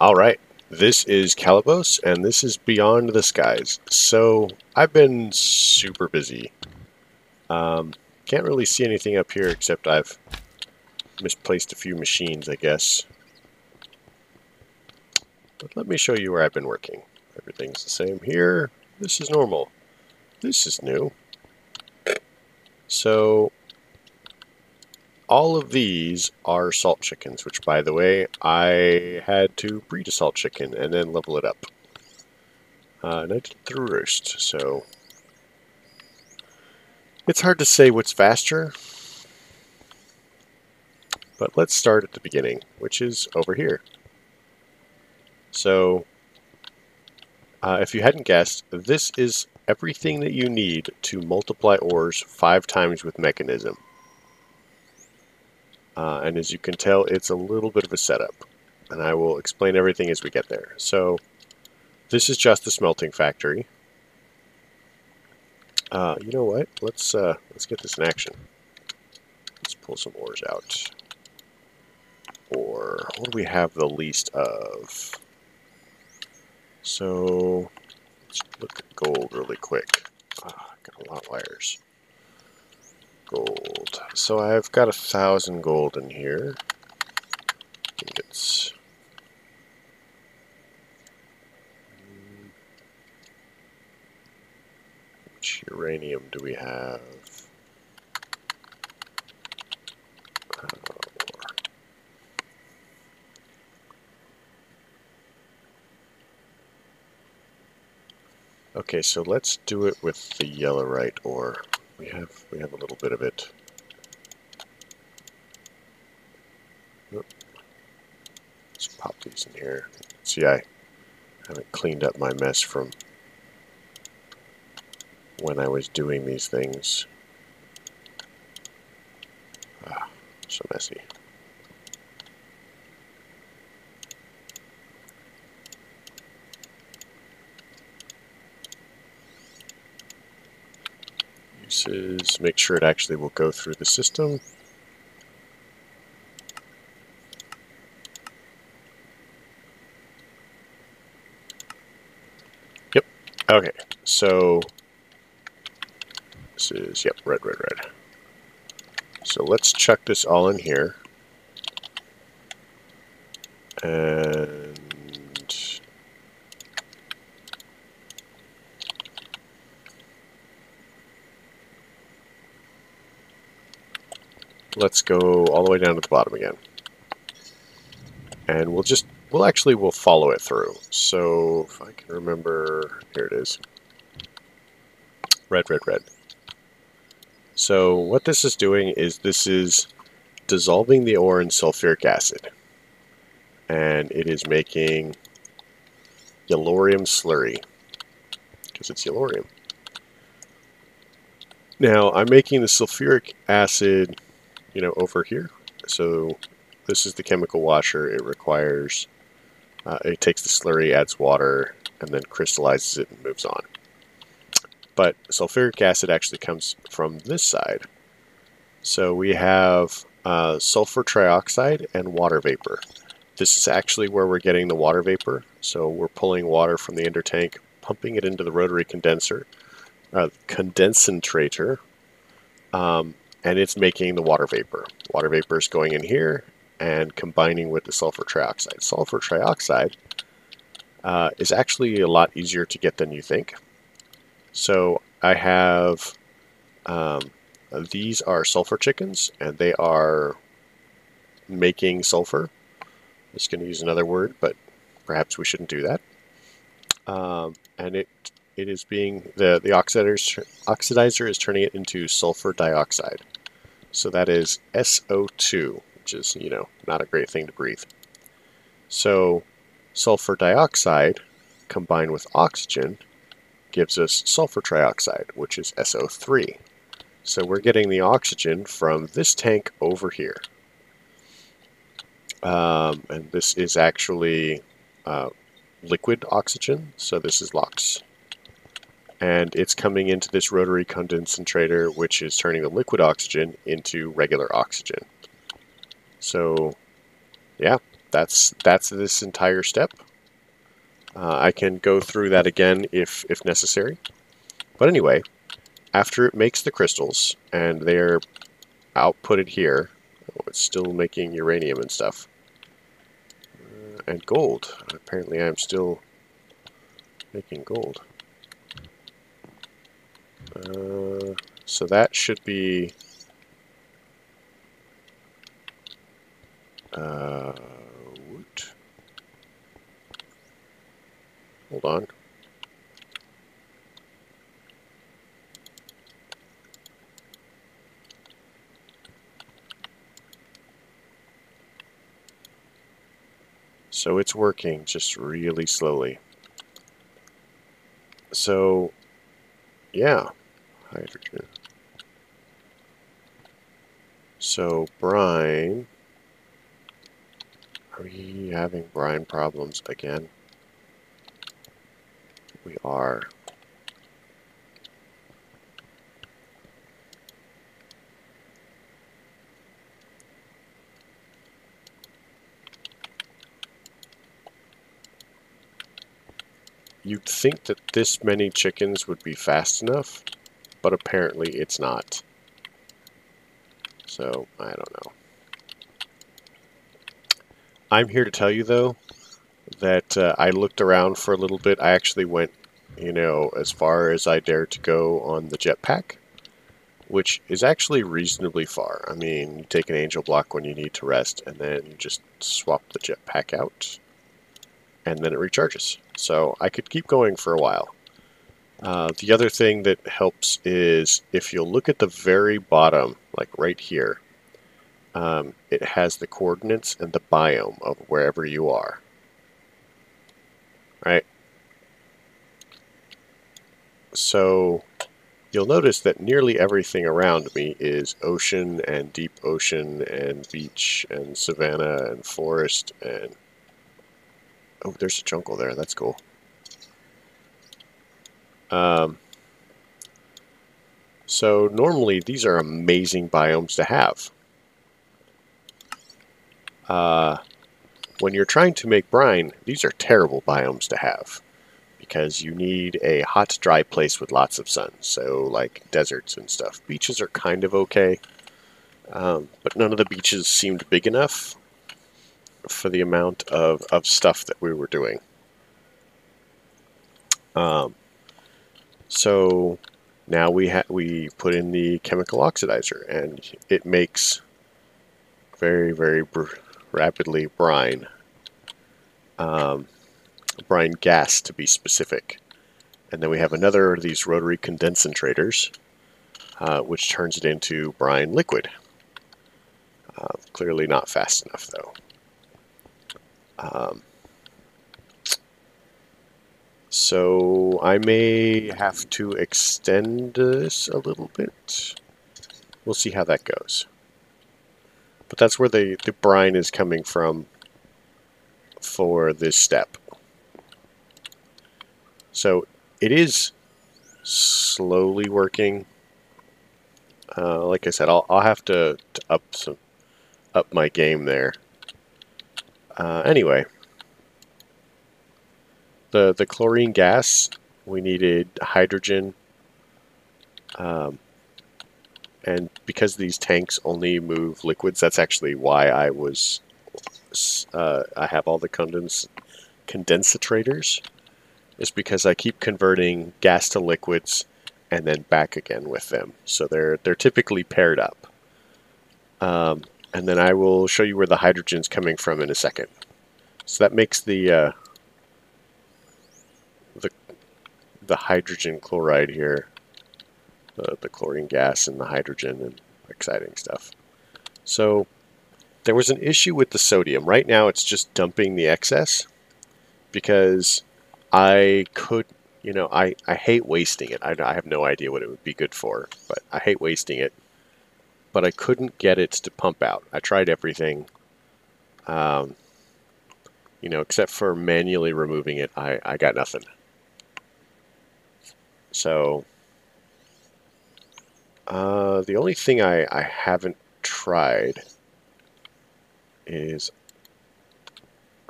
Alright, this is Calibos, and this is Beyond the Skies. So, I've been super busy. Can't really see anything up here except I've misplaced a few machines, I guess. But let me show you where I've been working. Everything's the same here. This is normal. This is new. So, all of these are salt chickens, which, by the way, I had to breed a salt chicken and then level it up. And I did it through roost, so it's hard to say what's faster, but let's start at the beginning, which is over here. So, if you hadn't guessed, this is everything that you need to multiply ores 5 times with mechanism. And as you can tell, it's a little bit of a setup, and I will explain everything as we get there. So, this is just the smelting factory. You know what? Let's get this in action. Let's pull some ores out. Or what do we have the least of? So let's look at gold really quick. Got a lot of wires. Gold. So I've got 1,000 gold in here. Ingots. Which uranium do we have? Okay, so let's do it with the yellowite ore. We have a little bit of it. Let's pop these in here. See, I haven't cleaned up my mess from when I was doing these things. So messy. Uses, make sure it actually will go through the system. Yep. Okay, so this is, yep, red. So let's chuck this all in here. And let's go all the way down to the bottom again. And we'll follow it through. So if I can remember, here it is. Red. So what this is doing is this is dissolving the ore in sulfuric acid. And it is making yellorium slurry, because it's yellorium. Now, I'm making the sulfuric acid, over here. So this is the chemical washer. It requires, it takes the slurry, adds water, and then crystallizes it and moves on. But sulfuric acid actually comes from this side. So we have sulfur trioxide and water vapor. This is actually where we're getting the water vapor. So we're pulling water from the ender tank, pumping it into the rotary condensator, and it's making the water vapor. Water vapor is going in here and combining with the sulfur trioxide. Sulfur trioxide is actually a lot easier to get than you think. So I have, these are sulfur chickens, and they are making sulfur. I'm just going to use another word, but perhaps we shouldn't do that. And it is being, the oxidizer is turning it into sulfur dioxide. So that is SO2, which is, not a great thing to breathe. So sulfur dioxide combined with oxygen gives us sulfur trioxide, which is SO3. So we're getting the oxygen from this tank over here. And this is actually liquid oxygen, so this is LOX. And it's coming into this rotary condensator, which is turning the liquid oxygen into regular oxygen. So, yeah, that's this entire step. I can go through that again if necessary. But anyway, after it makes the crystals and they're outputted here, oh, it's still making uranium and stuff. And gold. Apparently I'm still making gold. So that should be... woot. Hold on. So it's working just really slowly. So, yeah, hydrogen. So, brine. Are we having brine problems again? We are. You'd think that this many chickens would be fast enough, but apparently it's not. So, I don't know. I'm here to tell you, though, that I looked around for a little bit. I actually went, as far as I dared to go on the jetpack, which is actually reasonably far. I mean, you take an angel block when you need to rest, and then you just swap the jetpack out, and then it recharges. So I could keep going for a while. The other thing that helps is if you'll look at the very bottom, like right here, it has the coordinates and the biome of wherever you are. Right? So you'll notice that nearly everything around me is ocean and deep ocean and beach and savanna and forest and... Oh, there's a jungle there. That's cool. So normally these are amazing biomes to have. When you're trying to make brine, these are terrible biomes to have because you need a hot, dry place with lots of sun. So like deserts and stuff. Beaches are kind of okay, but none of the beaches seemed big enough for the amount of stuff that we were doing. So now we put in the chemical oxidizer, and it makes very, very rapidly brine. Brine gas, to be specific. And then we have another of these rotary condensators, which turns it into brine liquid. Clearly not fast enough, though. So I may have to extend this a little bit. We'll see how that goes. But that's where the brine is coming from for this step. So it is slowly working. Like I said, I'll have to up my game there. Anyway, the chlorine gas, we needed hydrogen, and because these tanks only move liquids, that's actually why I have all the condensators. Is because I keep converting gas to liquids and then back again with them. So they're typically paired up. And then I will show you where the hydrogen's coming from in a second. So that makes the hydrogen chloride here, the chlorine gas and the hydrogen and exciting stuff. So there was an issue with the sodium. Right now it's just dumping the excess because I could, I hate wasting it. I have no idea what it would be good for, but I hate wasting it. But I couldn't get it to pump out. I tried everything, except for manually removing it. I got nothing. So the only thing I haven't tried is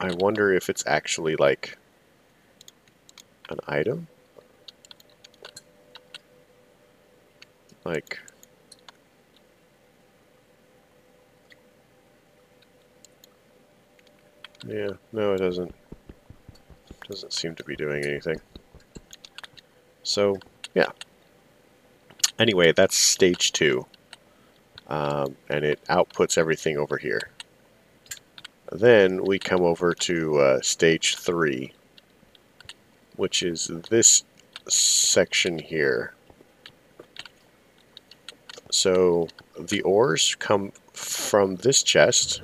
I wonder if it's actually like an item. Like, yeah, no, it doesn't. Doesn't seem to be doing anything. So, yeah. Anyway, that's stage 2. And it outputs everything over here. Then we come over to stage 3, which is this section here. So the ores come from this chest,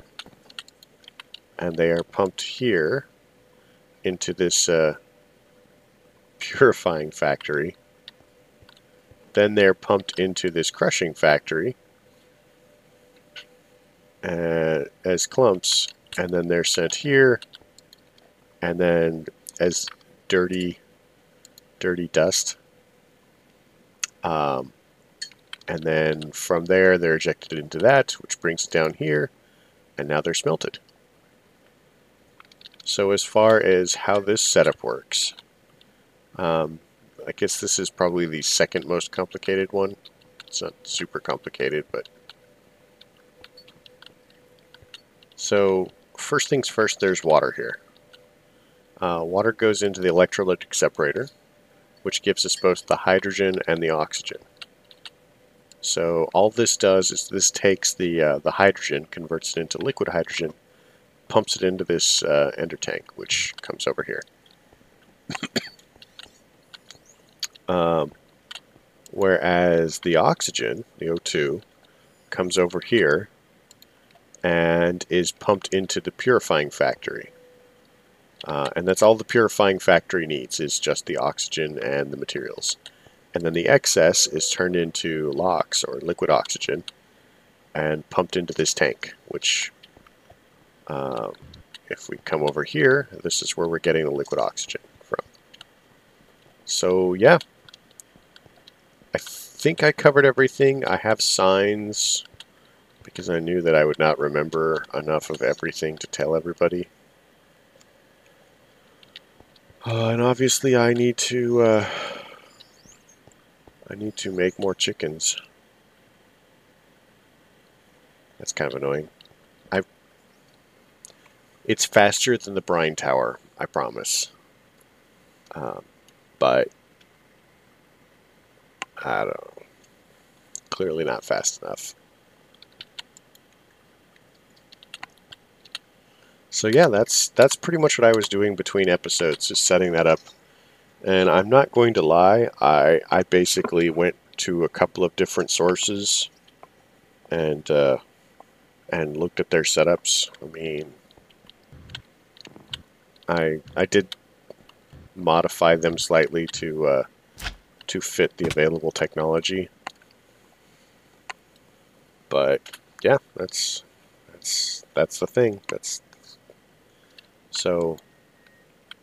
and they are pumped here into this purifying factory. Then they're pumped into this crushing factory as clumps, and then they're sent here, and then as dirty dust. And then from there, they're ejected into that, which brings it down here, and now they're smelted. So as far as how this setup works, I guess this is probably the second most complicated one. It's not super complicated, but... So, first things first, there's water here. Water goes into the electrolytic separator, which gives us both the hydrogen and the oxygen. So all this does is this takes the hydrogen, converts it into liquid hydrogen, pumps it into this ender tank, which comes over here. Whereas the oxygen, the O2, comes over here and is pumped into the purifying factory. And that's all the purifying factory needs, is just the oxygen and the materials. And then the excess is turned into LOX, or liquid oxygen, and pumped into this tank, which, if we come over here, this is where we're getting the liquid oxygen from. So, yeah. I think I covered everything. I have signs, because I knew that I would not remember enough of everything to tell everybody. And obviously I need to make more chickens. That's kind of annoying. It's faster than the brine tower, I promise. But I don't know. Clearly not fast enough. So yeah, that's pretty much what I was doing between episodes, just setting that up. And I'm not going to lie, I basically went to a couple of different sources and looked at their setups. I mean, I did modify them slightly to fit the available technology. But yeah, that's the thing. So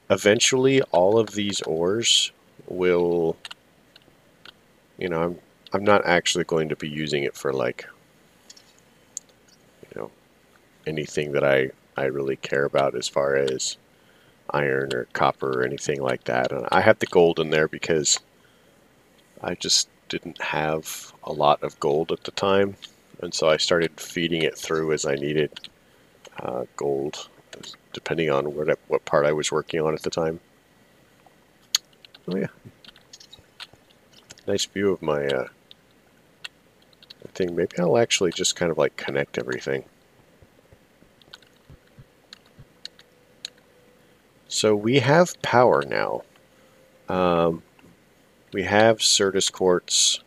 eventually all of these ores will, you know, I'm not actually going to be using it for, like, you know, anything that I really care about as far as iron or copper or anything like that. And I have the gold in there because I just didn't have a lot of gold at the time, and so I started feeding it through as I needed gold, depending on what part I was working on at the time. Oh yeah, nice view of my thing. Maybe I'll actually just kind of like connect everything. So we have power now. We have Certus quartz.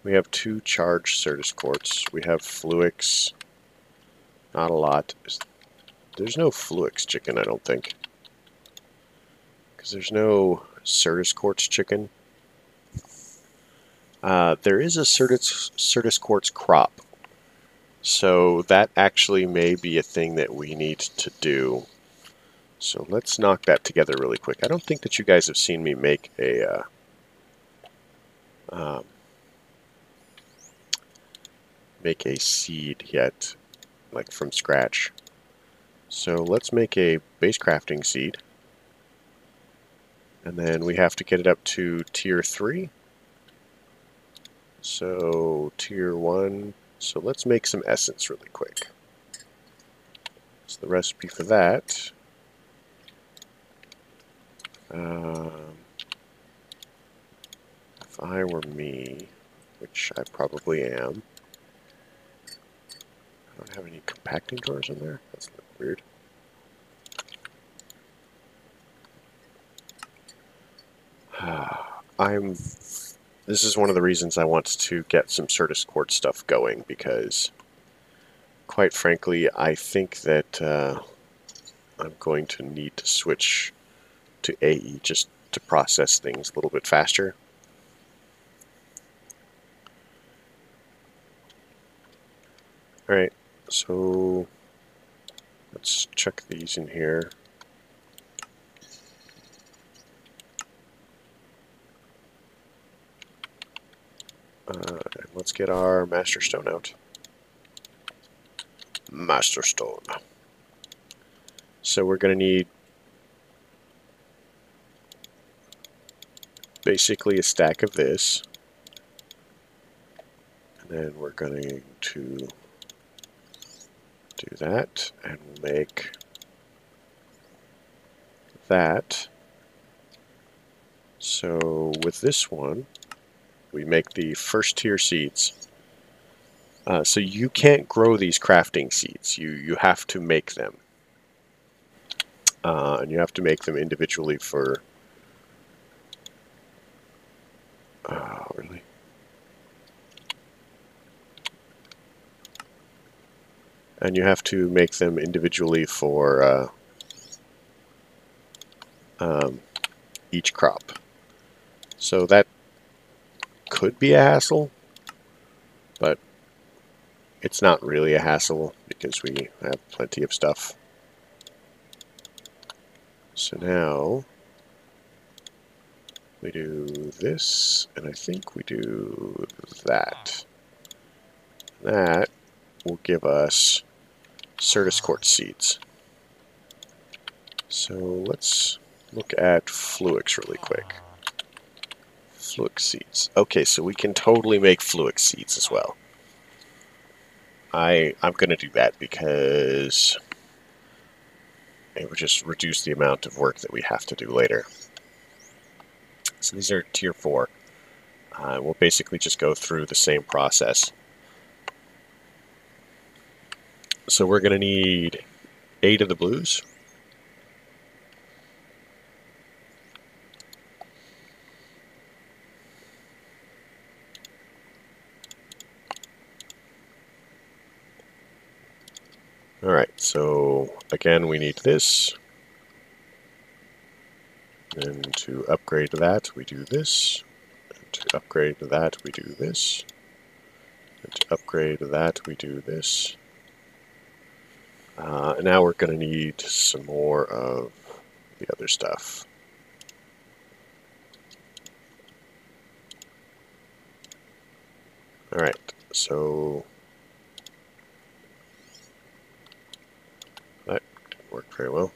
We have 2 charged Certus quartz. We have Fluix. Not a lot. There's no Fluix chicken, I don't think. Because there's no Certus quartz chicken. There is a Certus quartz crop. So that actually may be a thing that we need to do. So let's knock that together really quick. I don't think that you guys have seen me make a seed yet. like from scratch. So let's make a base crafting seed. And then we have to get it up to tier 3. So tier 1. So let's make some essence really quick. So the recipe for that. If I were me, which I probably am. I don't have any compacting drawers in there. That's weird. This is one of the reasons I want to get some Certus Quartz stuff going, because quite frankly, I think that I'm going to need to switch to AE just to process things a little bit faster. Alright, so let's chuck these in here. And let's get our Master Stone out. Master Stone. So we're going to need basically a stack of this. And then we're going to do that, and we'll make that. So with this one, we make the first tier seeds. So you can't grow these crafting seeds. You have to make them. And you have to make them individually for... really? And you have to make them individually for each crop. So that could be a hassle, but it's not really a hassle because we have plenty of stuff. So now we do this, and I think we do that. That will give us Certus Quartz seeds. So let's look at Fluix really quick. Fluix seeds. Okay, so we can totally make Fluix seeds as well. I'm going to do that because it would just reduce the amount of work that we have to do later. So these are tier 4. We'll basically just go through the same process. So we're going to need 8 of the blues. Alright, so again we need this. And to upgrade that we do this. And to upgrade that we do this. And to upgrade that we do this. And now we're going to need some more of the other stuff. Alright, so that didn't work very well.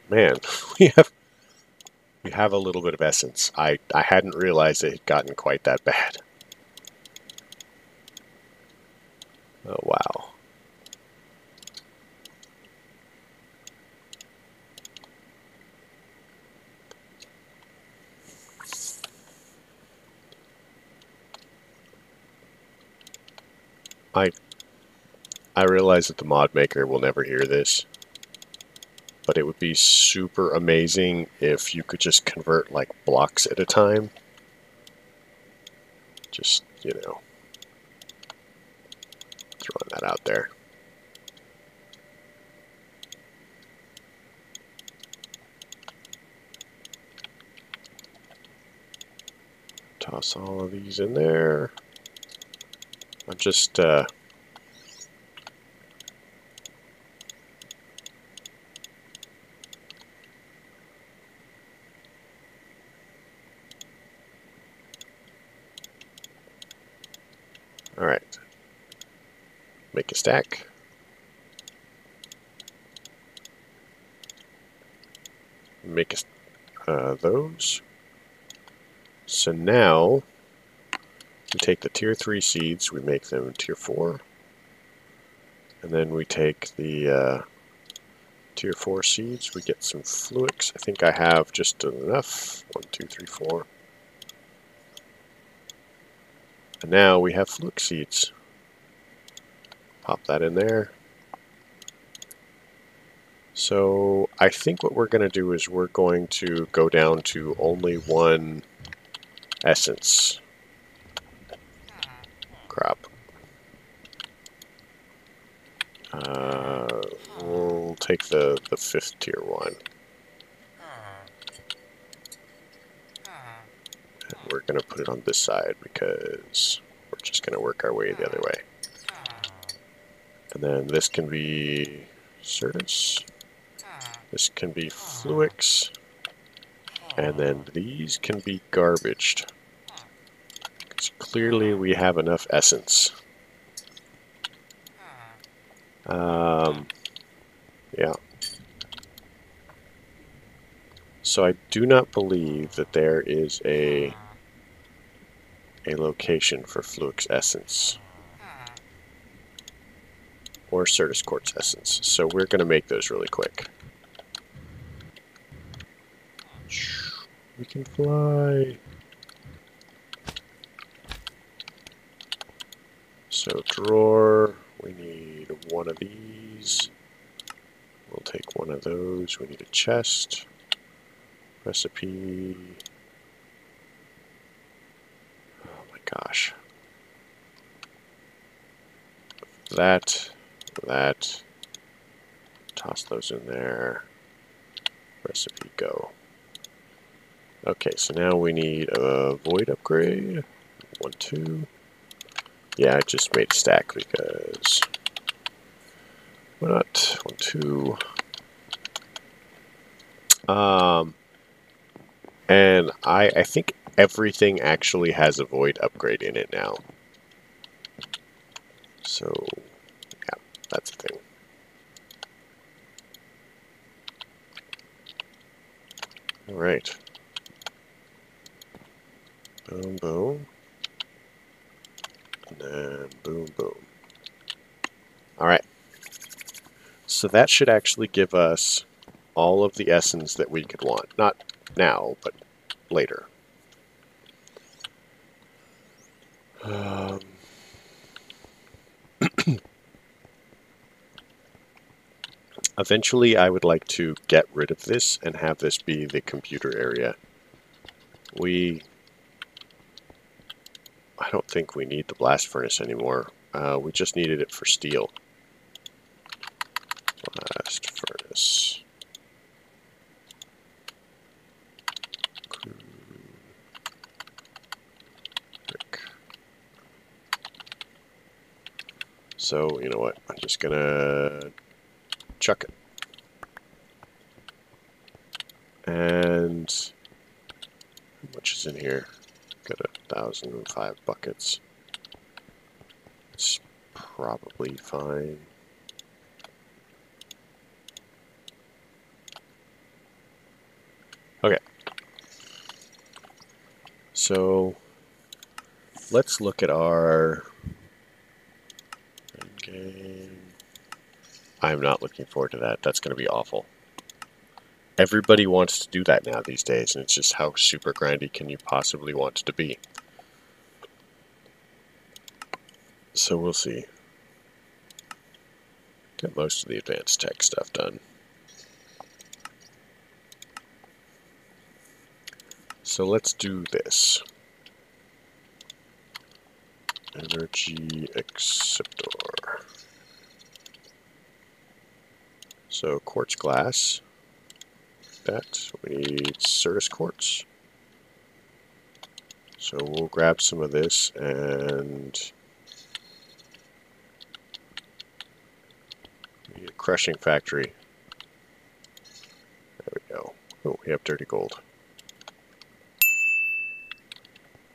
Man, we have a little bit of essence. I hadn't realized it had gotten quite that bad. Oh, wow. I realize that the mod maker will never hear this, but it would be super amazing if you could just convert like blocks at a time. Just, you know, throwing that out there. Toss all of these in there. I'm just, Alright. Make a stack. Make those. So now we take the tier 3 seeds, we make them tier 4. And then we take the tier 4 seeds, we get some fluix. I think I have just enough. 1, 2, 3, 4. And now we have fluix seeds. Pop that in there. So I think what we're going to do is we're going to go down to only one essence crop. We'll take the 5th tier one. And we're going to put it on this side because we're just going to work our way the other way. And then this can be Certus. This can be Fluix. And then these can be garbaged. Because clearly we have enough essence. Yeah. So I do not believe that there is a location for Fluix Essence. Or Certus Quartz Essence. So we're going to make those really quick. We can fly. So drawer, we need one of these. We'll take one of those. We need a chest. Recipe. Oh my gosh. That. Toss those in there. Recipe, go. Okay, so now we need a void upgrade. 1, 2. Yeah, I just made a stack because why not? 1, 2. And I think everything actually has a void upgrade in it now. So yeah, that's a thing. All right. Boom, boom. And then boom, boom. All right. So that should actually give us all of the essence that we could want. Not now, but later. Eventually, I would like to get rid of this and have this be the computer area. I don't think we need the blast furnace anymore. We just needed it for steel. Blast furnace. So, you know what? I'm just gonna chuck it. And how much is in here? Got 1,005 buckets. It's probably fine. Okay. So let's look at our game. I'm not looking forward to that. That's going to be awful. Everybody wants to do that now these days, and it's just how super grindy can you possibly want it to be. So we'll see. Get most of the advanced tech stuff done. So let's do this. Energy acceptor. So quartz glass. That we need Certus quartz. So we'll grab some of this and we need a crushing factory. There we go. Oh, we have dirty gold.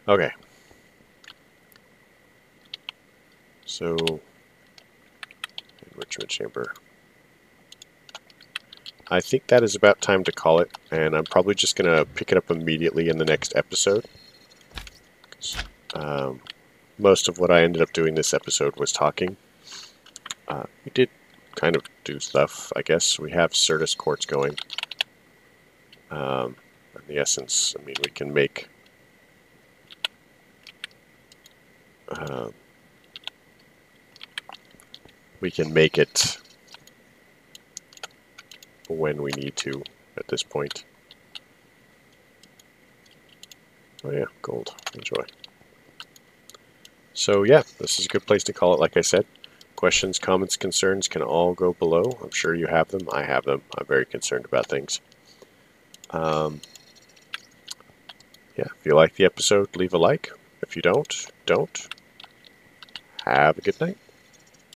Okay. So, enrichment chamber. I think that is about time to call it, and I'm probably just going to pick it up immediately in the next episode. Most of what I ended up doing this episode was talking. We did kind of do stuff, I guess. We have Certus quartz going. In the essence, I mean, we can make it when we need to at this point. Oh yeah, gold. Enjoy. So yeah, this is a good place to call it, like I said. Questions, comments, concerns can all go below. I'm sure you have them. I have them. I'm very concerned about things. Yeah, if you like the episode, leave a like. If you don't. Have a good night.